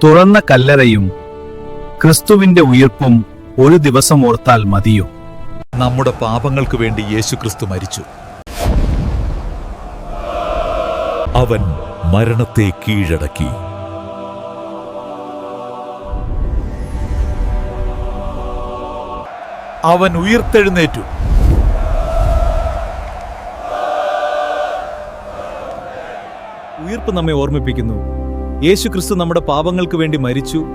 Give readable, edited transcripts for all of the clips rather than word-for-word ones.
തുറന്ന കല്ലറയും ക്രിസ്തുവിന്റെ ഉയിർപ്പും ഒരു ദിവസം ഓർത്താൽ മതിയോ? നമ്മുടെ പാപങ്ങൾക്ക് വേണ്ടി യേശുക്രിസ്തു മരിച്ചു. അവൻ മരണത്തെ കീഴടക്കി. അവൻ ഉയിർത്തെഴുന്നേറ്റു. ഉയിർപ്പ് നമ്മെ ഓർമ്മിപ്പിക്കുന്നു, യേശുക്രിസ്തു നമ്മുടെ പാപങ്ങൾക്ക് വേണ്ടി മരിച്ചു,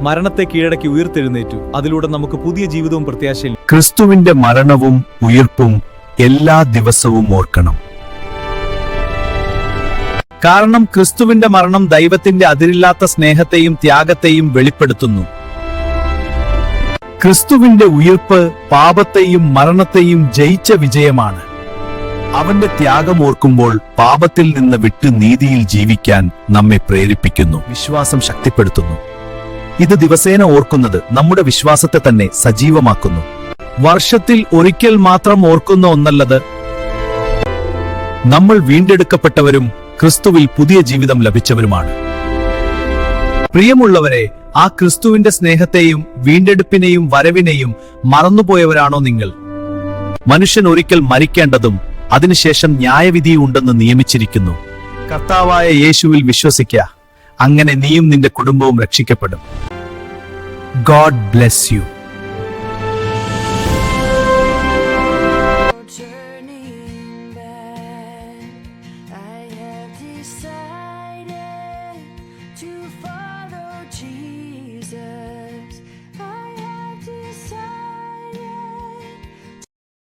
മരണത്തെ കീഴടക്കി ഉയിർത്തെഴുന്നേറ്റു. അതിലൂടെ നമുക്ക് പുതിയ ജീവിതവും പ്രത്യാശയും. ക്രിസ്തുവിന്റെ മരണവും ഉയിർപ്പും എല്ലാ ദിവസവും ഓർക്കണം. കാരണം ക്രിസ്തുവിന്റെ മരണം ദൈവത്തിന്റെ അതിരില്ലാത്ത സ്നേഹത്തെയും ത്യാഗത്തെയും വെളിപ്പെടുത്തുന്നു. ക്രിസ്തുവിന്റെ ഉയിർപ്പ് പാപത്തെയും മരണത്തെയും ജയിച്ച വിജയമാണ്. അവന്റെ ത്യാഗം ഓർക്കുമ്പോൾ പാപത്തിൽ നിന്ന് വിട്ട് നീതിയിൽ ജീവിക്കാൻ നമ്മെ പ്രേരിപ്പിക്കുന്നു, വിശ്വാസം ശക്തിപ്പെടുത്തുന്നു. ഇത് ദിവസേന ഓർക്കുന്നത് നമ്മുടെ വിശ്വാസത്തെ തന്നെ സജീവമാക്കുന്നു. വർഷത്തിൽ ഒരിക്കൽ മാത്രം ഓർക്കുന്ന ഒന്നല്ലത്. നമ്മൾ വീണ്ടെടുക്കപ്പെട്ടവരും ക്രിസ്തുവിൽ പുതിയ ജീവിതം ലഭിച്ചവരുമാണ്. പ്രിയമുള്ളവരെ, ആ ക്രിസ്തുവിന്റെ സ്നേഹത്തെയും വീണ്ടെടുപ്പിനെയും വരവിനെയും മറന്നുപോയവരാണോ നിങ്ങൾ? മനുഷ്യൻ ഒരിക്കൽ മരിക്കേണ്ടതും അതിനുശേഷം ന്യായവിധി ഉണ്ടെന്ന് നിയമിച്ചിരിക്കുന്നു. കർത്താവായ യേശുവിൽ വിശ്വസിക്കുക. അങ്ങനെ നീയും നിന്റെ കുടുംബവും രക്ഷിക്കപ്പെടും. God bless you.